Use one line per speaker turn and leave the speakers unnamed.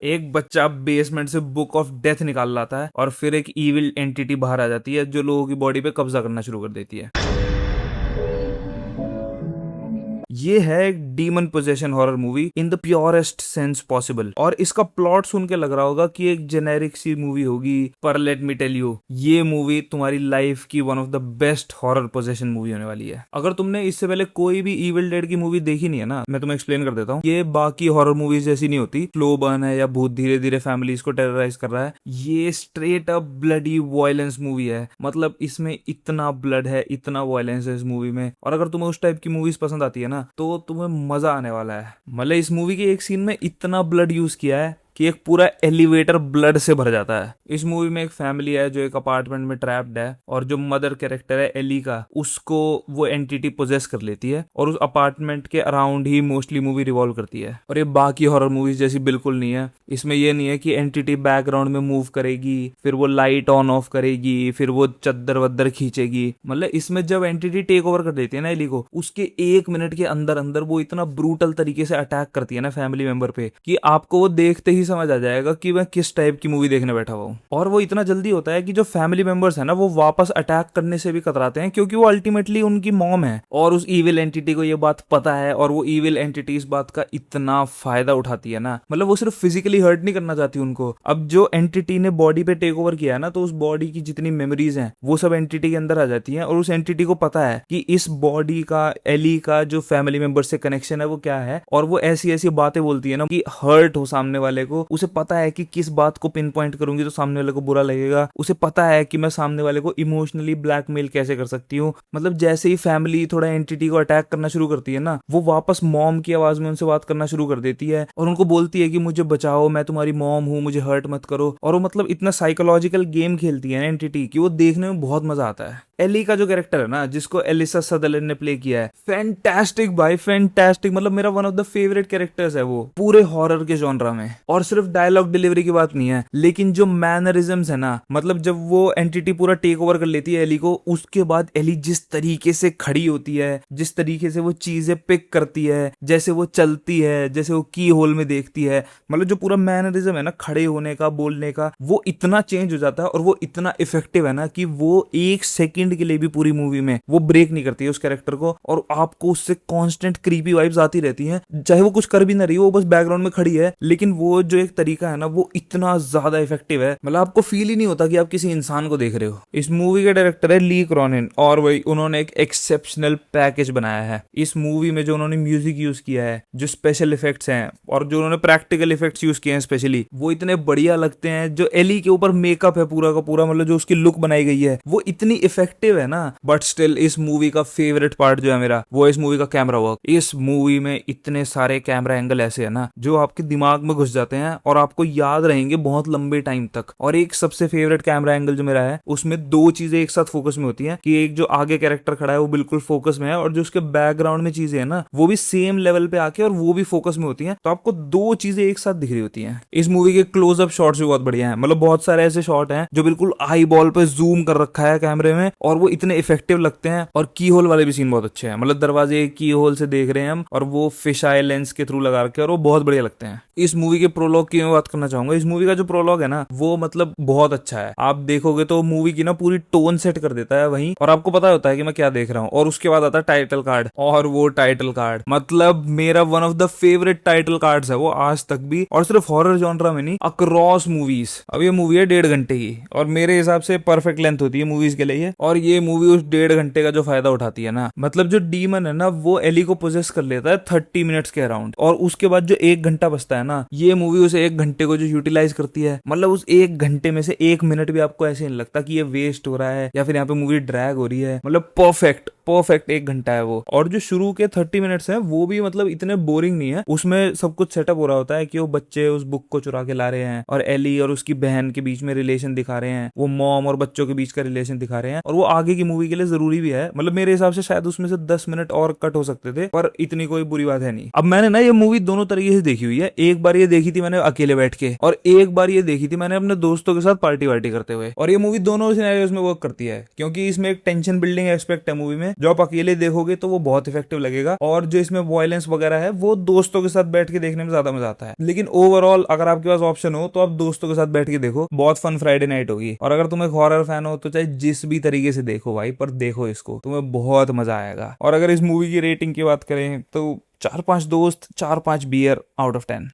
एक बच्चा बेसमेंट से बुक ऑफ डेथ निकाल लाता है और फिर एक इविल एंटिटी बाहर आ जाती है जो लोगों की बॉडी पे कब्जा करना शुरू कर देती है। ये है एक demon possession horror movie in the purest sense possible. और इसका प्लॉट सुन के लग रहा होगा कि एक जेनेरिक सी मूवी होगी, पर लेट मी टेल यू, ये मूवी तुम्हारी लाइफ की one of the best horror possession movie होने वाली है। अगर तुमने इससे पहले कोई भी इविल डेड की मूवी देखी नहीं है ना, मैं तुम्हें एक्सप्लेन कर देता हूँ। ये बाकी हॉरर मूवीज जैसी नहीं होती, स्लो बर्न है या भूत धीरे धीरे फैमिलीज को टेरराइज कर रहा है। ये straight up bloody violence movie है। मतलब इसमें इतना ब्लड है, इतना वायलेंस है इस मूवी में। और अगर तुम्हें उस टाइप की मूवीज पसंद आती है ना, तो तुम्हें मजा आने वाला है। मतलब इस मूवी के एक सीन में इतना ब्लड यूज किया है कि एक पूरा एलिवेटर ब्लड से भर जाता है। इस मूवी में एक फैमिली है जो एक अपार्टमेंट में ट्रैप्ड है, और जो मदर कैरेक्टर है एली का, उसको वो एंटिटी पोजेस कर लेती है और उस अपार्टमेंट के अराउंड ही मोस्टली मूवी रिवॉल्व करती है। और ये बाकी हॉरर मूवीज जैसी बिल्कुल नहीं है। इसमें ये नहीं है कि एंटिटी बैकग्राउंड में मूव करेगी, फिर वो लाइट ऑन ऑफ करेगी, फिर वो चद्दर वद्दर खींचेगी। मतलब इसमें जब एंटिटी टेक ओवर कर देती है ना एली को, उसके 1 मिनट के अंदर अंदर वो इतना ब्रूटल तरीके से अटैक करती है ना फैमिली मेंबर पे, कि आपको वो देखते ही समझ आ जाएगा कि मैं किस टाइप की मूवी देखने बैठा हुआ हूँ। और वो इतना जल्दी होता है कि जो फैमिली मेंबर्स है ना, वो वापस अटैक करने से भी कतराते हैं, क्योंकि वो अल्टीमेटली उनकी मॉम है और उस इविल एंटिटी को ये बात पता है। और वो इविल एंटिटी इस बात का इतना फायदा उठाती है ना, मतलब वो सिर्फ फिजिकली हर्ट नहीं करना चाहती उनको। अब जो एंटिटी ने बॉडी पे टेक ओवर किया है ना, तो उस बॉडी की जितनी मेमोरीज हैं वो सब एंटिटी के अंदर आ जाती हैं। और उस एंटिटी को पता है कि इस बॉडी का, एली का जो फैमिली मेंबर से कनेक्शन है वो क्या है। और वो ऐसी ऐसी बातें बोलती है ना कि हर्ट हो सामने वाले को। उसे पता है कि किस बात को पिन पॉइंट करूंगी तो सामने वाले को बुरा लगेगा। उसे पता है कि मैं सामने वाले को इमोशनली ब्लैकमेल कैसे कर सकती हूँ। मतलब जैसे ही फैमिली थोड़ा एंटिटी को अटैक करना शुरू करती है ना, वो वापस मॉम की आवाज में उनसे बात करना शुरू कर देती है और उनको बोलती है कि मुझे बचाओ, मैं तुम्हारी मॉम हूँ, मुझे हर्ट मत करो। और वो मतलब इतना साइकोलॉजिकल गेम खेलती है ना एंटिटी की, वो देखने में बहुत मजा आता है। एली का जो कैरेक्टर है ना, जिसको एलिसा सदरलैंड ने प्ले किया है, फैंटास्टिक भाई, फैंटास्टिक। मतलब मेरा one of the favourite characters है वो पूरे हॉरर के जॉनरा में। और सिर्फ डायलॉग डिलीवरी की बात नहीं है, लेकिन जो मैनरिज्म्स है ना, मतलब जब वो एंटिटी पूरा टेक ओवर कर लेती है एली को, उसके बाद एली जिस तरीके से खड़ी होती है, जिस तरीके से वो चीजें पिक करती है, जैसे वो चलती है, जैसे वो की होल में देखती है, मतलब जो पूरा मैनरिज्म है ना खड़े होने का, बोलने का, वो इतना चेंज हो जाता है और वो इतना इफेक्टिव है ना कि वो 1 सेकंड के लिए भी पूरी मूवी में वो ब्रेक नहीं करती है उस कैरेक्टर को। और आपको उससे कांस्टेंट क्रीपी वाइब्स आती रहती हैं, चाहे वो कुछ कर भी ना रही हो, वो बस बैकग्राउंड में खड़ी है, लेकिन वो जो एक तरीका है ना, वो इतना ज्यादा इफेक्टिव है, मतलब आपको फील ही नहीं होता कि आप किसी इंसान को देख रहे हो। इस मूवी के डायरेक्टर है ली क्रॉनिन, और वही उन्होंने एक एक्सेप्शनल पैकेज बनाया है। इस मूवी में जो उन्होंने म्यूजिक यूज किया है, जो स्पेशल इफेक्ट्स हैं और जो उन्होंने प्रैक्टिकल इफेक्ट्स यूज किए हैं स्पेशली, वो इतने बढ़िया लगते हैं। जो एली के ऊपर मेकअप है पूरा का पूरा, मतलब जो उसकी लुक बनाई गई है, वो इतनी इफेक्टिव है ना। बट स्टिल इस मूवी का फेवरेट पार्ट जो है मेरा, वो इस मूवी का कैमरा वर्क। इस मूवी में इतने सारे कैमरा एंगल ऐसे है ना जो आपके दिमाग में घुस जाते हैं और आपको याद रहेंगे बहुत लंबे टाइम तक। और एक सबसे फेवरेट कैमरा एंगल जो मेरा है, उसमें 2 चीजें एक साथ फोकस में होती हैं, कि एक जो आगे कैरेक्टर खड़ा है वो बिल्कुल फोकस में है, और जो उसके बैकग्राउंड में चीजें है ना, वो भी सेम लेवल पे आके और वो भी फोकस में होती हैं। तो आपको 2 चीजें एक साथ दिख रही होती हैं। इस मूवी के क्लोजअप शॉट्स भी बहुत बढ़िया हैं, मतलब बहुत सारे ऐसे शॉट हैं जो बिल्कुल आई बॉल पे जूम कर रखा है कैमरे में, और वो इतने इफेक्टिव लगते हैं। और की होल वाले भी सीन बहुत अच्छे हैं, मतलब दरवाजे की होल से देख रहे हैं हम, और वो फिश आई लेंस के थ्रू लगा रखे हैं, और वो बहुत बढ़िया लगते हैं। इस मूवी के प्रोलॉग की मैं बात करना चाहूंगा। इस मूवी का जो प्रोलॉग है ना, वो मतलब बहुत अच्छा है। आप देखोगे तो मूवी की ना पूरी टोन सेट कर देता है वहीं, और आपको पता होता है कि मैं क्या देख रहा हूँ। और उसके बाद आता है टाइटल कार्ड, और वो टाइटल कार्ड मतलब मेरा one of the favourite title cards है वो आज तक भी, और सिर्फ हॉरर जॉनरा में नहीं, अक्रॉस मूवीज। अब ये मूवी है 1.5 घंटे की, और मेरे हिसाब से परफेक्ट लेंथ होती है मूवीज के लिए। और ये मूवी उस 1.5 घंटे का जो फायदा उठाती है ना, मतलब जो डीमन है ना, वो एली को पोजेस कर लेता है 30 मिनट्स के अराउंड, और उसके बाद जो 1 घंटा बचता है ना, ये मूवी उस 1 घंटे को जो यूटिलाइज करती है, मतलब उस 1 घंटे में से 1 मिनट भी आपको ऐसे नहीं लगता कि ये वेस्ट हो रहा है या फिर यहाँ पे मूवी ड्रैग हो रही है। मतलब परफेक्ट 1 घंटा है वो। और जो शुरू के 30 मिनट्स हैं वो भी मतलब इतने बोरिंग नहीं है। उसमें सब कुछ सेटअप हो रहा होता है कि वो बच्चे उस बुक को चुरा के ला रहे हैं, और एली और उसकी बहन के बीच में रिलेशन दिखा रहे हैं, वो मॉम और बच्चों के बीच का रिलेशन दिखा रहे हैं, और वो आगे की मूवी के लिए जरूरी भी है। मतलब मेरे हिसाब से शायद उसमें से 10 मिनट और कट हो सकते थे, पर इतनी कोई बुरी बात है नहीं। अब मैंने ना ये मूवी दोनों तरीके से देखी हुई है। एक बार ये देखी थी मैंने अकेले बैठ के, और एक बार ये देखी थी मैंने अपने दोस्तों के साथ पार्टी वार्टी करते हुए। और ये मूवी दोनों सिनेरियोस में वर्क करती है, क्योंकि इसमें एक टेंशन बिल्डिंग एस्पेक्ट है मूवी में, जो आप अकेले देखोगे तो वो बहुत इफेक्टिव लगेगा, और जो इसमें वायलेंस वगैरह है वो दोस्तों के साथ बैठ के देखने में ज्यादा मजा आता है। लेकिन ओवरऑल अगर आपके पास ऑप्शन हो तो आप दोस्तों के साथ बैठ के देखो, बहुत फन फ्राइडे नाइट होगी। और अगर तुम एक हॉरर फैन हो तो चाहे जिस भी तरीके से देखो भाई, पर देखो इसको, तुम्हें बहुत मजा आएगा। और अगर इस मूवी की रेटिंग की बात करें तो 4-5 दोस्त 4-5 बियर आउट ऑफ 10।